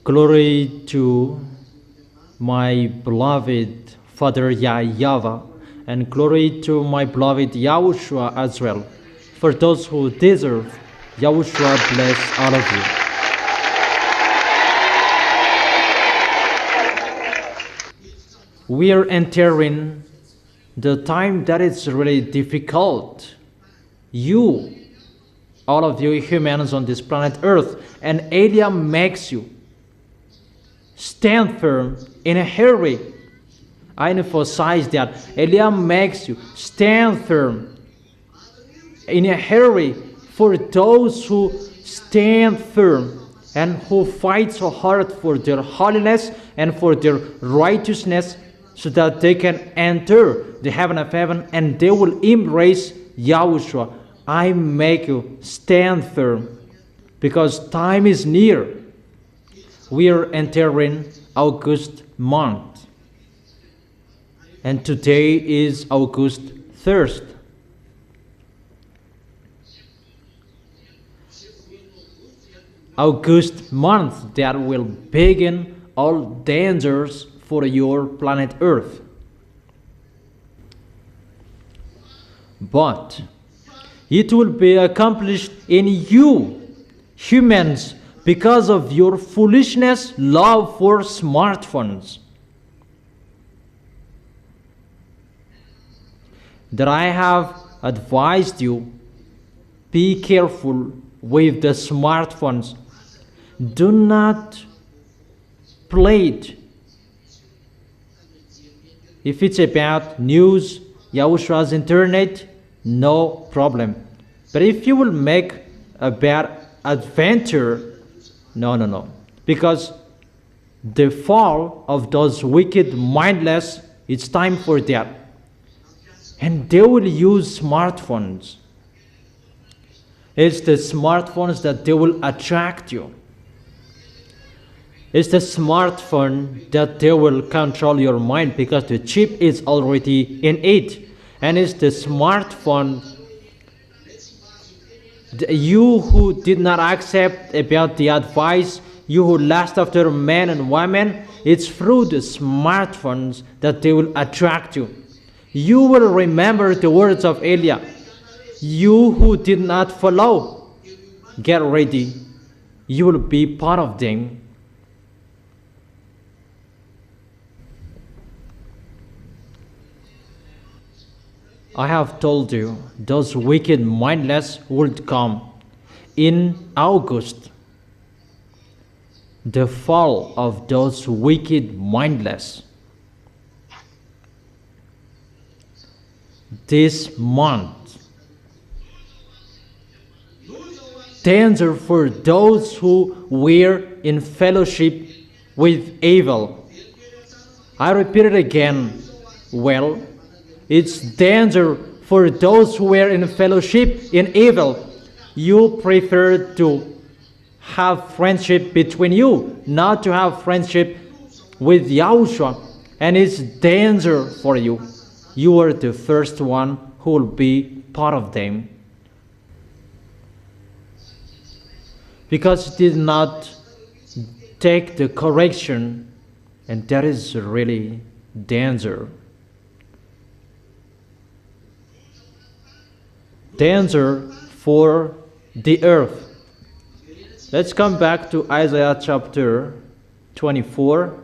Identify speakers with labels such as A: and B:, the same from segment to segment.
A: Glory to my beloved Father YAHVAH, and glory to my beloved YAHOSHUAH as well. For those who deserve, YAHOSHUAH bless all of you. We are entering the time that is really difficult. All of you humans on this planet Earth, and Elia makes you stand firm in a hurry. I emphasize that Elia makes you stand firm in a hurry for those who stand firm and who fight so hard for their holiness and for their righteousness, so that they can enter the heaven of heaven and they will embrace YAHOSHUAH. I make you stand firm because time is near. We are entering August month, and today is August 1st. August month that will begin all dangers for your planet Earth. But it will be accomplished in you, humans, because of your foolishness love for smartphones. That I have advised you, be careful with the smartphones. Do not play it. If it's about news, YAHOSHUAH's internet, no problem. But if you will make a bad adventure, no. Because the fall of those wicked mindless, it's time for that. And they will use smartphones. It's the smartphones that they will attract you. It's the smartphone that they will control your mind, because the chip is already in it. And it's the smartphone, you who did not accept about the advice, you who lust after men and women, it's through the smartphones that they will attract you. You will remember the words of Elia. You who did not follow, get ready. You will be part of them. I have told you, those wicked mindless would come in August. The fall of those wicked mindless. This month. Danger for those who were in fellowship with evil. I repeat it again. Well, it's danger for those who were in fellowship in evil. You prefer to have friendship between you, not to have friendship with YAHOSHUAH. And it's danger for you. You are the first one who will be part of them. Because you did not take the correction, and that is really danger. Danger for the earth. Let's come back to Isaiah chapter 24.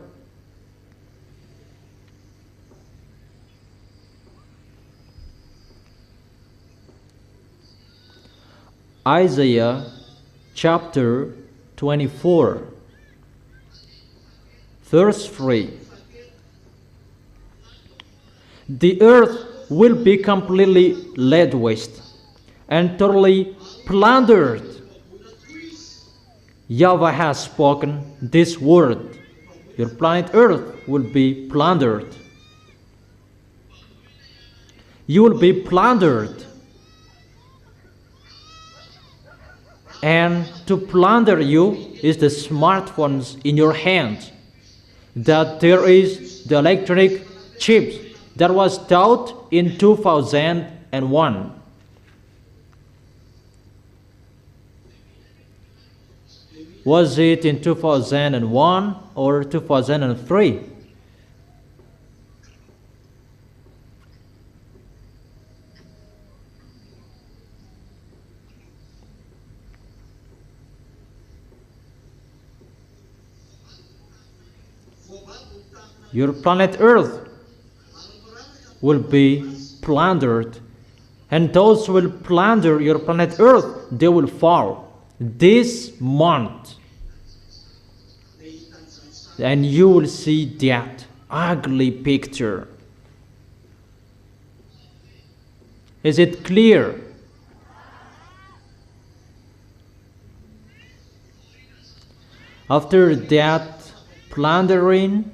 A: Isaiah chapter 24, verse 3. The earth will be completely laid waste and totally plundered. YAHVAH has spoken this word. Your planet Earth will be plundered. You will be plundered. And to plunder you is the smartphones in your hands. That there is the electronic chips that was taught in 2001. Was it in 2001 or 2003? Your planet Earth will be plundered, and those who will plunder your planet Earth, they will fall this month, and you will see that ugly picture. Is it clear? After that plundering,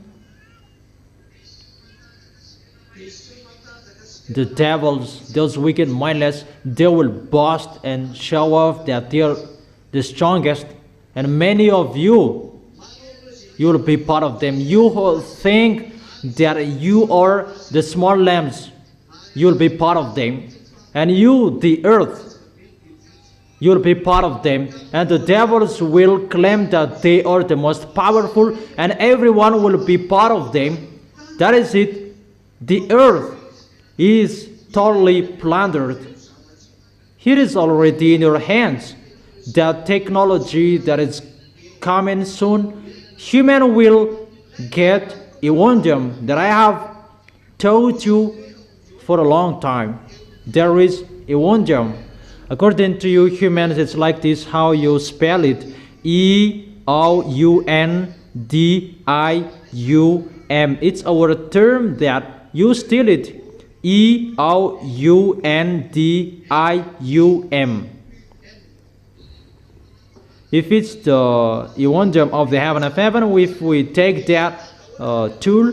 A: the devils, those wicked mindless, they will boast and show off that they are the strongest. And many of you will be part of them. You will think that you are the small lambs. You will be part of them. And you, the earth, you will be part of them. And the devils will claim that they are the most powerful, and everyone will be part of them. That is it. The earth is totally plundered. It is already in your hands. That technology that is coming soon, human will get a wondom that I have told you for a long time. There is a wondom. According to you humans, it's like this, how you spell it. E-O-U-N-D-I-U-M. It's our term that you steal it. E-O-U-N-D-I-U-M. If it's the wonder of the heaven of heaven, if we take that tool,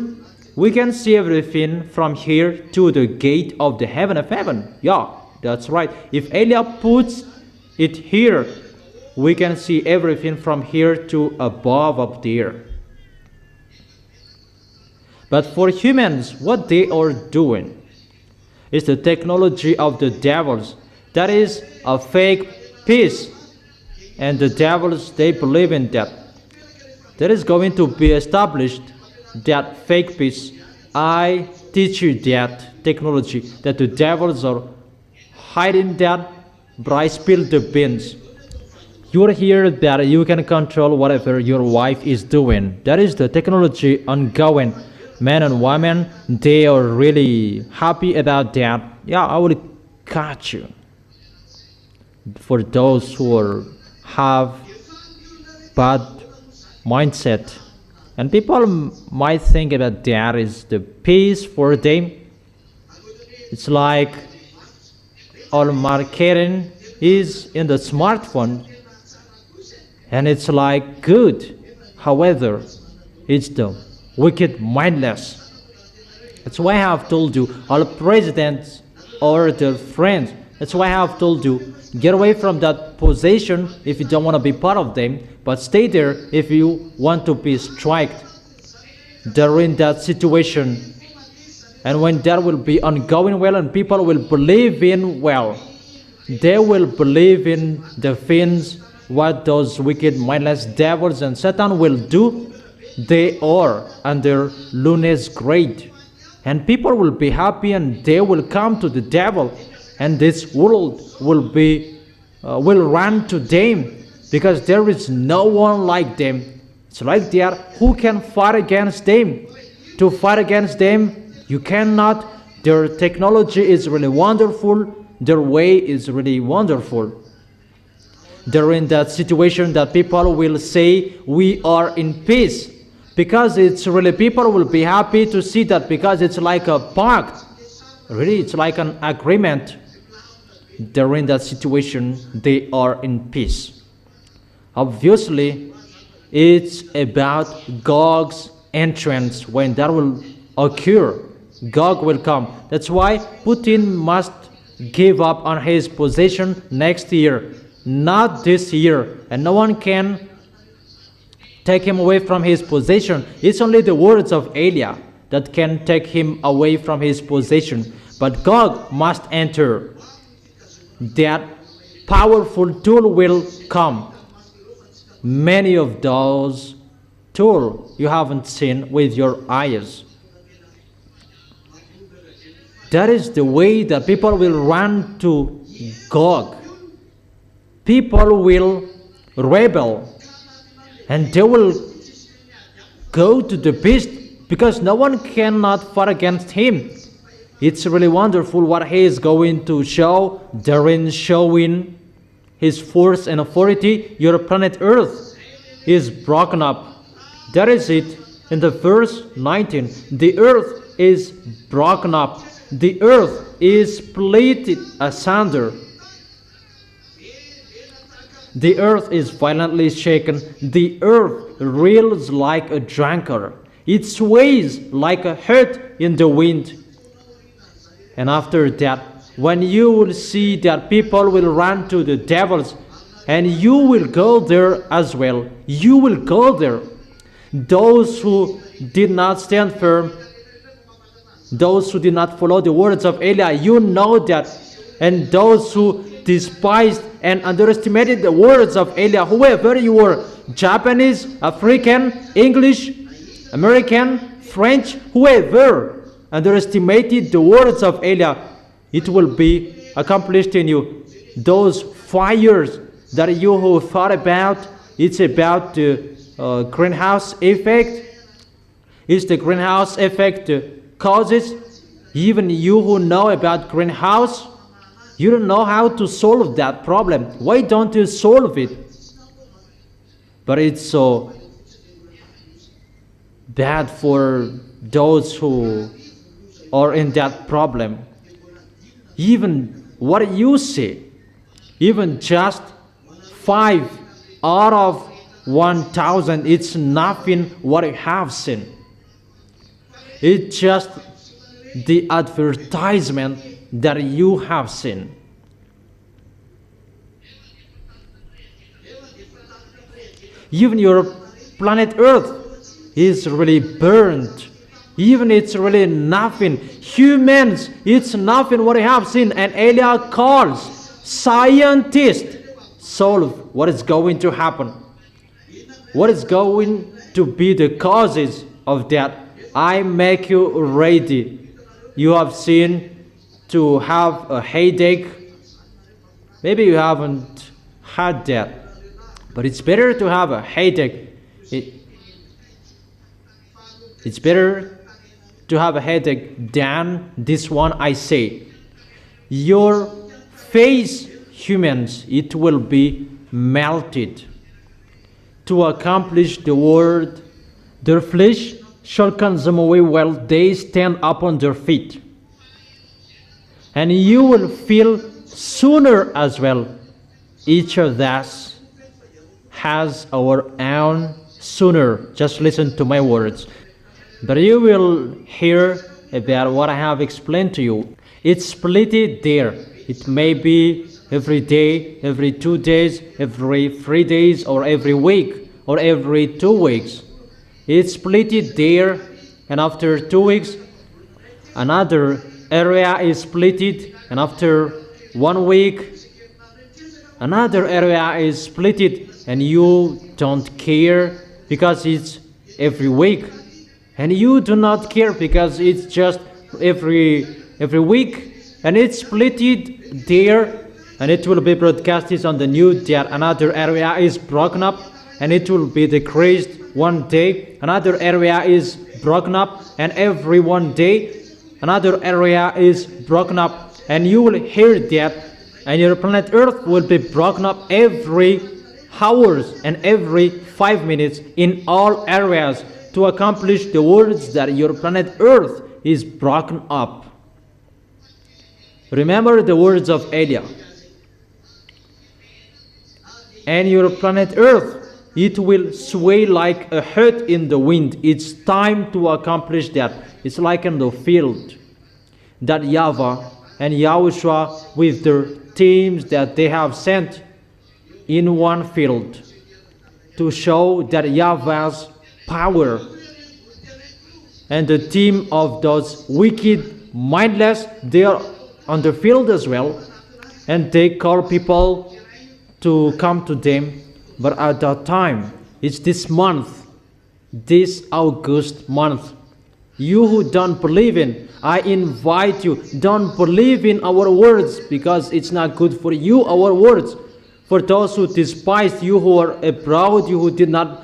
A: we can see everything from here to the gate of the heaven of heaven. Yeah, that's right. If Elia puts it here, we can see everything from here to above up there. But for humans, what they are doing is the technology of the devils. That is a fake peace. And the devils, they believe in that. There is going to be established that fake peace. I teach you that technology, that the devils are hiding that, but I spill the beans. You are here that you can control whatever your wife is doing. That is the technology ongoing. Men and women, they are really happy about that. Yeah, I will catch you. For those who have bad mindset, and people might think about that is the peace for them. It's like all marketing is in the smartphone, and it's like good. However, it's the wicked mindless. That's why I have told you, all presidents or their friends. That's why I have told you, get away from that position if you don't want to be part of them, but stay there if you want to be striked during that situation. And when that will be ongoing well and people will believe in, well, they will believe in the things what those wicked mindless devils and Satan will do. They are under Luna's grade, and people will be happy and they will come to the devil, and this world will run to them, because there is no one like them. It's like they are, who can fight against them? To fight against them, you cannot. Their technology is really wonderful. Their way is really wonderful. They're in that situation that people will say we are in peace, because it's really, people will be happy to see that, because it's like a pact. Really, it's like an agreement. They're in that situation, they are in peace. Obviously, it's about Gog's entrance. When that will occur, Gog will come. That's why Putin must give up on his possession next year, not this year. And no one can take him away from his possession. It's only the words of Elia that can take him away from his possession. But Gog must enter. That powerful tool will come. many of those tools you haven't seen with your eyes. That is the way that people will run to Gog. People will rebel, and they will go to the beast because no one cannot fight against him. It's really wonderful what he is going to show, therein showing his force and authority. Your planet Earth is broken up. That is it in the verse 19. The earth is broken up. The earth is split asunder. The earth is violently shaken. The earth reels like a drunkard. It sways like a hurt in the wind. And after that, when you will see that people will run to the devils, and you will go there as well. You will go there. Those who did not stand firm, those who did not follow the words of Eli, you know that. And those who despised and underestimated the words of Eli, whoever you were, Japanese, African, English, American, French, whoever underestimated the words of Eli, it will be accomplished in you. Those fires that you who thought about, it's about the greenhouse effect. It's the greenhouse effect causes. Even you who know about greenhouse, you don't know how to solve that problem. Why don't you solve it? But it's so bad for those who are in that problem. Even what you see, even just 5 out of 1,000, it's nothing what you have seen. It's just the advertisement that you have seen. Even your planet Earth is really burned. Even it's really nothing. Humans, it's nothing what I have seen. And Eli calls scientists solve what is going to happen. What is going to be the causes of that? I make you ready. You have seen to have a headache. Maybe you haven't had that, but it's better to have a headache. It's better to have a headache than this one. I say, your face, humans, it will be melted to accomplish the word. Their flesh shall consume away while they stand upon their feet. And you will feel sooner as well. Each of us has our own sooner. Just listen to my words. But you will hear about what I have explained to you. It's split there. It may be every day, every 2 days, every 3 days, or every week, or every 2 weeks. It's split there, and after 2 weeks, another area is split, and after 1 week, another area is split, and you don't care because it's every week, and you do not care because it's just every week, and it's split there, and it will be broadcasted on the news that another area is broken up, and it will be decreased one day. Another area is broken up, and every 1 day another area is broken up, and you will hear that, and your planet Earth will be broken up every hours and every 5 minutes in all areas to accomplish the words that your planet Earth is broken up. Remember the words of Eli. And your planet Earth, it will sway like a hurt in the wind. It's time to accomplish that. It's like in the field that YAHVAH and YAHOSHUAH with their teams that they have sent in one field to show that YAHVAH's power, and the team of those wicked, mindless, they are on the field as well, and they call people to come to them But at that time, it's this month, this August month. You who don't believe in, I invite you, don't believe in our words, because it's not good for you, our words. For those who despise you, who are abroad, you who did not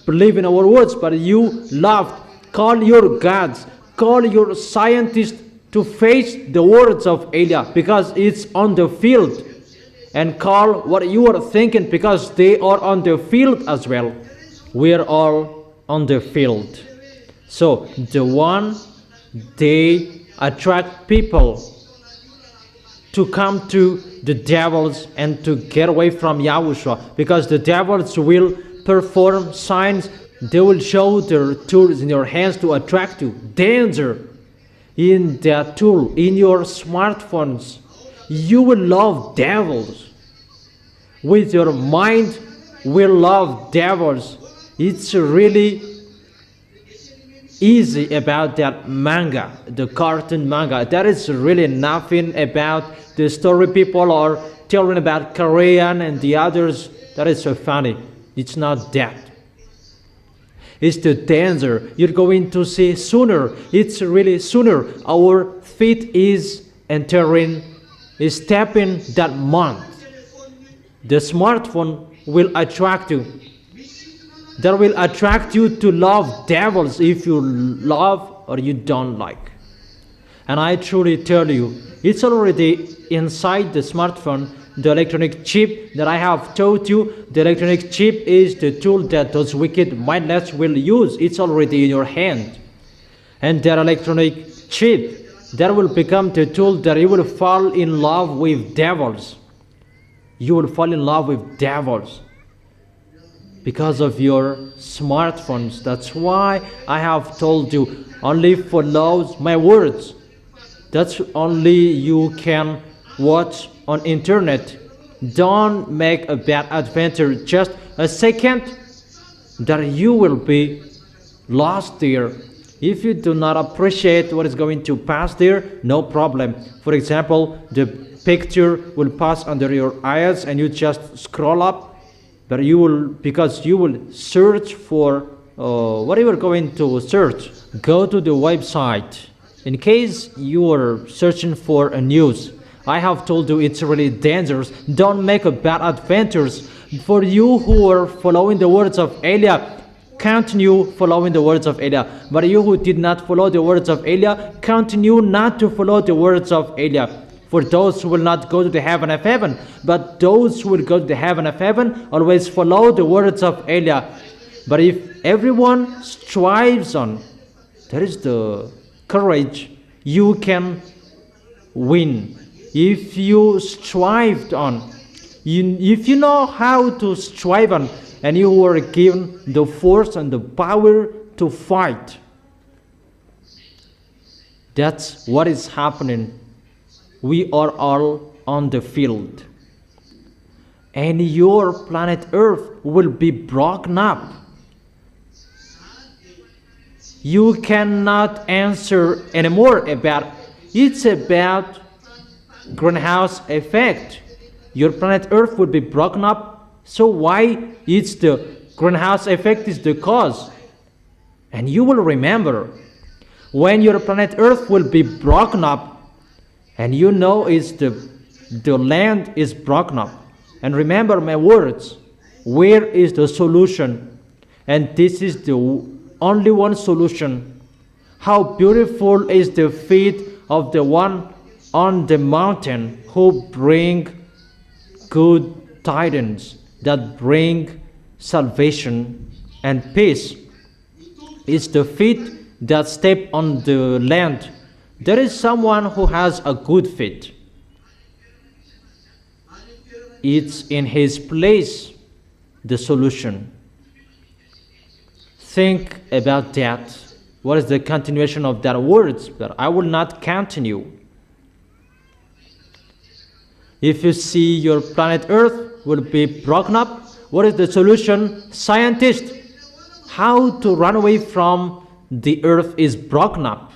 A: believe in our words, but you loved, call your gods, call your scientists to face the words of Elia, because it's on the field. And call what you are thinking, because they are on the field as well. We are all on the field. So the one, they attract people to come to the devils and to get away from Yahushua, because the devils will perform signs. They will show their tools in your hands to attract you. Danger in that tool, in your smartphones. You will love devils. With your mind, will love devils. It's really easy about that manga, the cartoon manga. That is really nothing about the story people are telling about Korean and the others. That is so funny. It's not that. It's the danger you're going to see sooner. It's really sooner. Our feet is entering, is stepping that month. The smartphone will attract you. That will attract you to love devils if you love or you don't like. And I truly tell you, it's already inside the smartphone, the electronic chip that I have told you. The electronic chip is the tool that those wicked mindless will use. It's already in your hand. And that electronic chip, that will become the tool that you will fall in love with devils. You will fall in love with devils because of your smartphones. That's why I have told you, only follow my words. That's only you can watch on internet. Don't make a bad adventure just a second that you will be lost there. If you do not appreciate what is going to pass there, no problem. For example, the picture will pass under your eyes and you just scroll up, but you will, because you will search for what you are going to search. Go to the website. In case you are searching for a news, I have told you it's really dangerous. Don't make a bad adventures. For you who are following the words of Elia, continue following the words of Elia. But you who did not follow the words of Elia, continue not to follow the words of Elia. For those who will not go to the heaven of heaven, but those who will go to the heaven of heaven, always follow the words of Elia. But if everyone strives on, there is the courage, you can win. If you strived on, if you know how to strive on, and you were given the force and the power to fight, that's what is happening. We are all on the field. And your planet Earth will be broken up. You cannot answer anymore about, it's about greenhouse effect. Your planet Earth will be broken up. So why? It's the greenhouse effect is the cause. And you will remember, when your planet Earth will be broken up, and you know it's the land is broken up. And remember my words, where is the solution? And this is the only one solution. How beautiful is the feet of the one on the mountain who bring good tidings, that bring salvation and peace. It's the feet that step on the land. There is someone who has a good feet. It's in his place, the solution. Think about that. What is the continuation of that words? But I will not continue. If you see your planet Earth will be broken up, what is the solution? Scientists, how to run away from the Earth is broken up.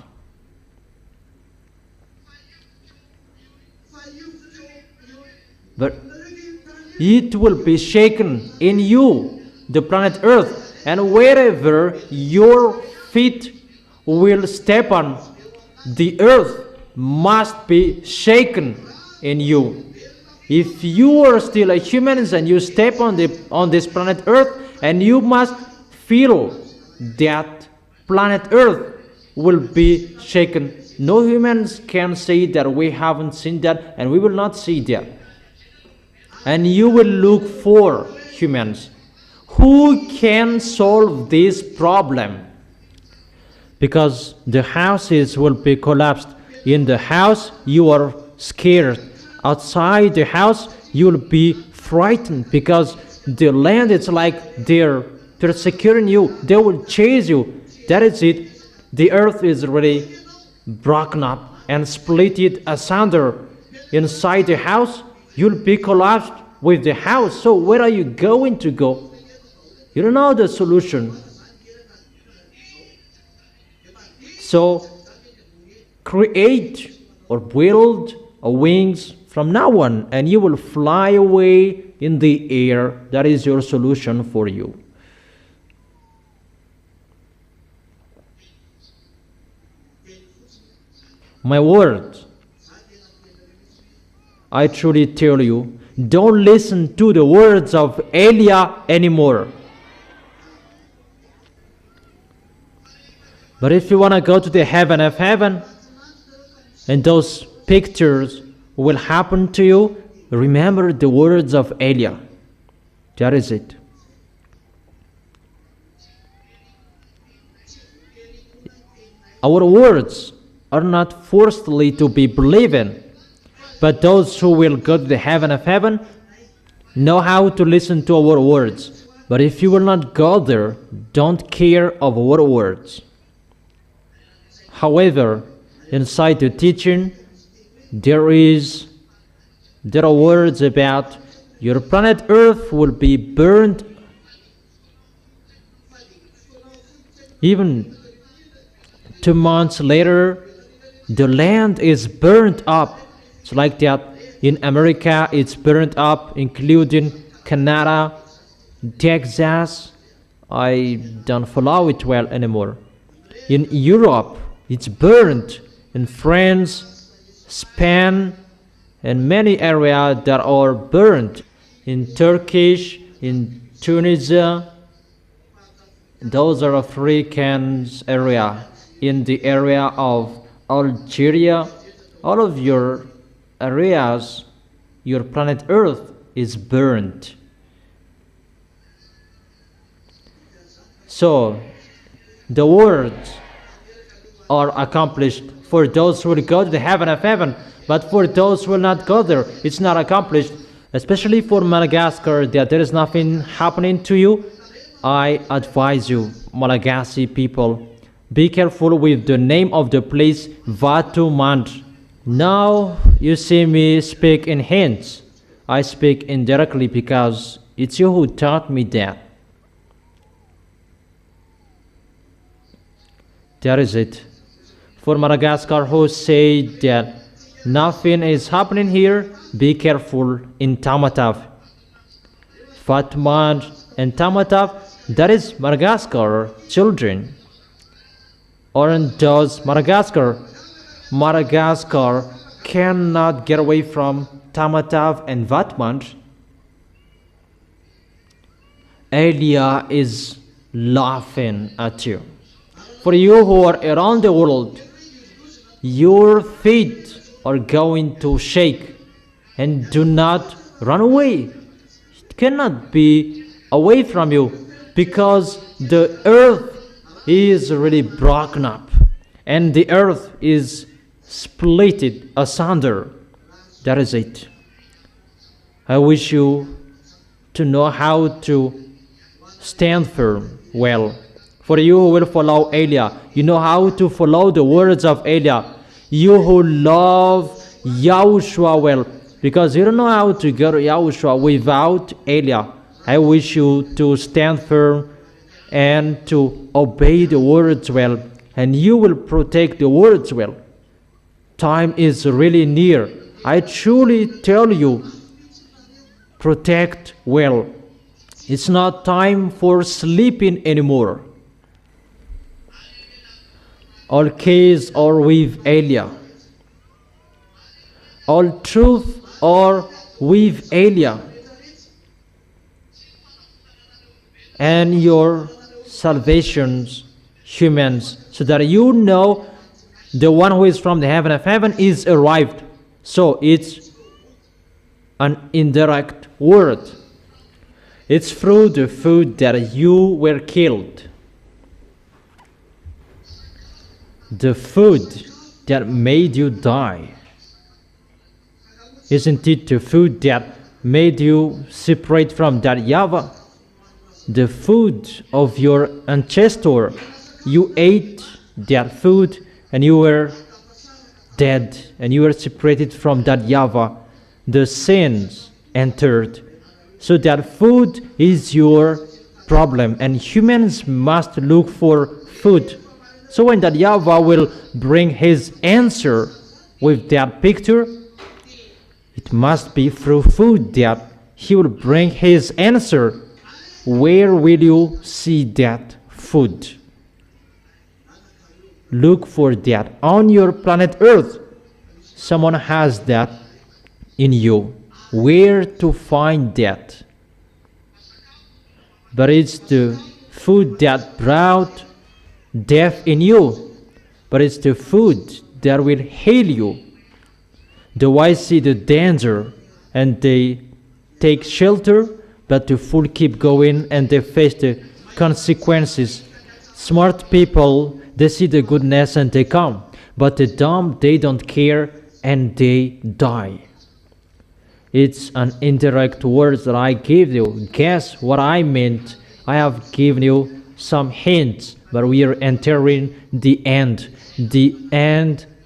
A: But it will be shaken in you, the planet Earth, and wherever your feet will step on, the earth must be shaken in you. If you are still a human and you step on this planet Earth, and you must feel that planet Earth will be shaken. No humans can say that we haven't seen that, and we will not see that. And you will look for humans who can solve this problem, because the houses will be collapsed. In the house you are scared. Outside the house you will be frightened, because the land is like they're securing you. They will chase you. That is it. The earth is really broken up and split it asunder. Inside the house you'll be collapsed with the house. So where are you going to go? You don't know the solution. So create or build wings from now on, and you will fly away in the air. That is your solution for you. My word, I truly tell you, don't listen to the words of Elijah anymore. But if you want to go to the heaven of heaven, and those pictures will happen to you, remember the words of Elijah. That is it. Our words are not forcefully to be believed in, but those who will go to the heaven of heaven know how to listen to our words. But if you will not go there, don't care of our words. However, inside the teaching, there are words about your planet Earth will be burned. Even 2 months later, the land is burnt up. It's like that. In America, it's burnt up, including Canada, Texas. I don't follow it well anymore. In Europe, it's burnt. In France, Spain, and many areas that are burnt. In Turkish, in Tunisia, those are African area. In the area of Algeria, all of your areas, your planet Earth is burnt. So the words are accomplished for those who will go to the heaven of heaven, but for those who will not go there, it's not accomplished. Especially for Madagascar, that there is nothing happening to you. I advise you, Malagasy people, be careful with the name of the place, Vatumand. Now you see me speak in hints. I speak indirectly because it's you who taught me that. That is it. For Madagascar who say that nothing is happening here, be careful in Tamatave. Fatmand and Tamatave, that is Madagascar children. Aren't those Madagascar? Madagascar cannot get away from Tamatave and Vatmand. Elia is laughing at you. For you who are around the world, your feet are going to shake, and do not run away. It cannot be away from you, because the earth is really broken up, and the earth is split asunder. That is it. I wish you to know how to stand firm well. For you who will follow Elia, you know how to follow the words of Elia. You who love YAHOSHUAH well, because you don't know how to go to YAHOSHUAH without Elia. I wish you to stand firm and to obey the words well, and you will protect the words well. Time is really near. I truly tell you, protect well. It's not time for sleeping anymore. All keys are with Elia. All truth are with Elia. And your salvations, humans, so that you know the one who is from the heaven of heaven is arrived. So it's an indirect word. It's through the food that you were killed. The food that made you die. Isn't it the food that made you separate from that YAHVAH? The food of your ancestor. You ate that food and you were dead and you were separated from that YAHVAH. The sins entered. So that food is your problem, and humans must look for food. So when that YAHVAH will bring his answer with that picture, it must be through food that he will bring his answer. Where will you see that food? Look for that on your planet Earth. Someone has that in you. Where to find that? But it's the food that brought death in you. But it's the food that will heal you. The wise see the danger and they take shelter, but the fool keep going and they face the consequences. Smart people, they see the goodness and they come. But the dumb, they don't care and they die. It's an indirect word that I give you. Guess what I meant? I have given you some hints, but we are entering the end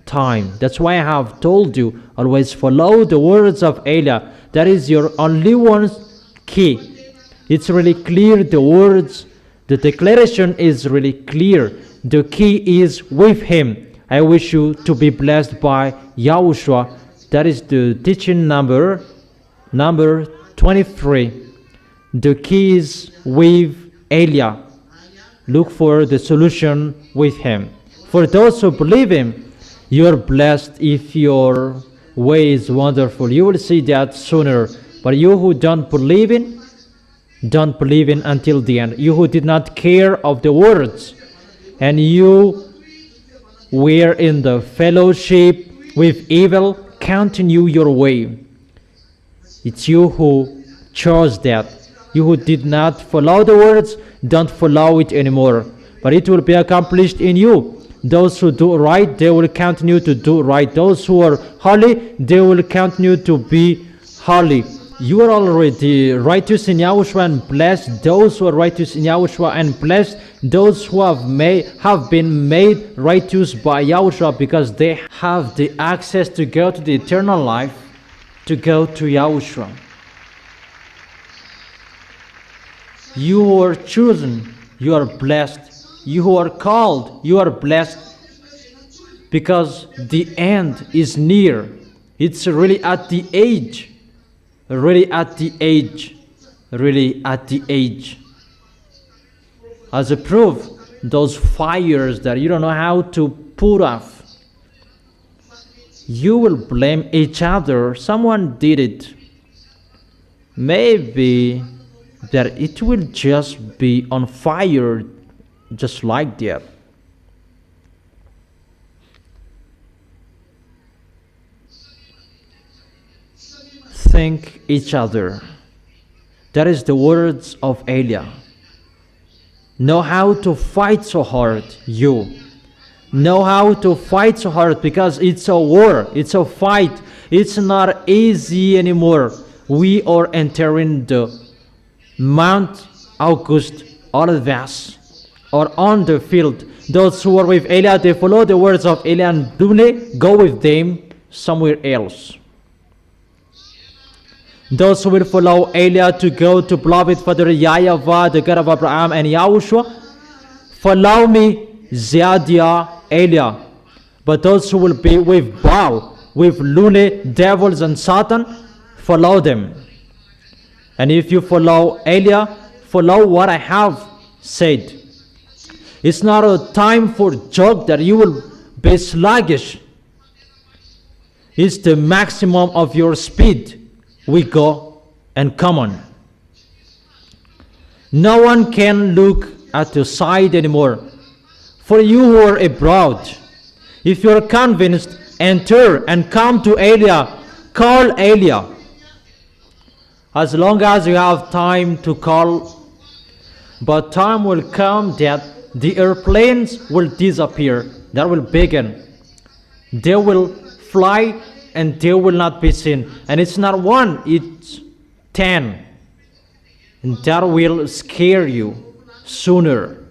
A: time. That's why I have told you, always follow the words of Elia. That is your only one key. It's really clear, the words, the declaration is really clear. The key is with him. I wish you to be blessed by YAHOSHUAH. That is the teaching number 23. The key is with Elia. Look for the solution with him. For those who believe him, you are blessed if your way is wonderful. You will see that sooner. But you who don't believe in until the end. You who did not care of the words, and you were in the fellowship with evil, continue your way. It's you who chose that. You who did not follow the words, don't follow it anymore. But it will be accomplished in you. Those who do right, they will continue to do right. Those who are holy, they will continue to be holy. You are already righteous in YAHOSHUAH, and blessed those who are righteous in YAHOSHUAH, and blessed those who have been made righteous by YAHOSHUAH, because they have the access to go to the eternal life, to go to YAHOSHUAH. You who are chosen, you are blessed. You who are called, you are blessed, because the end is near. It's really at the age. Really at the age. Really at the age. As a proof, those fires that you don't know how to put off, you will blame each other. Someone did it. Maybe that it will just be on fire just like that. Thank each other. That is the words of Elia. Know how to fight so hard, you. Know how to fight so hard, because it's a war, it's a fight. It's not easy anymore. We are entering the Mount August Olivet, or on the field. Those who are with Elia, they follow the words of Elia and do not go with them somewhere else. Those who will follow Elia to go to beloved Father YAHVAH, the God of Abraham and YAHOSHUAH, follow me, Ziadia, Elia. But those who will be with Baal, with Lune, devils and Satan, follow them. And if you follow Elia, follow what I have said. It's not a time for joke that you will be sluggish. It's the maximum of your speed. We go and come on. No one can look at the side anymore. For you who are abroad, if you are convinced, enter and come to Elia. Call Elia. As long as you have time to call, but time will come that the airplanes will disappear. That will begin. They will fly and they will not be seen. And it's not one, it's 10. And that will scare you sooner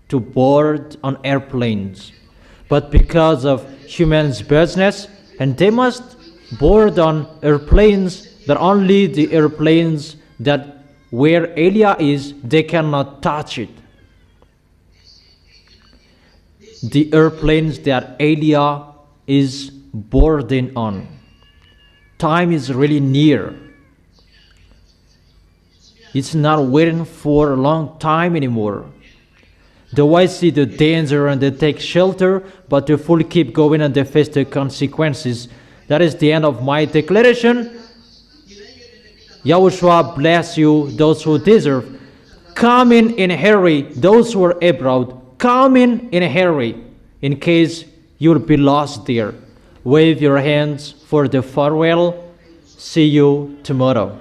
A: to board on airplanes. But because of humans' business, and they must board on airplanes, that only the airplanes that where Elia is, they cannot touch it. The airplanes that Elia is boarding on. Time is really near. It's not waiting for a long time anymore. The wise see the danger and they take shelter, but the fool keep going and they face the consequences. That is the end of my declaration. Yahushua bless you, those who deserve. Come in a hurry, those who are abroad. Come in a hurry, in case you'll be lost there. Wave your hands for the farewell. See you tomorrow.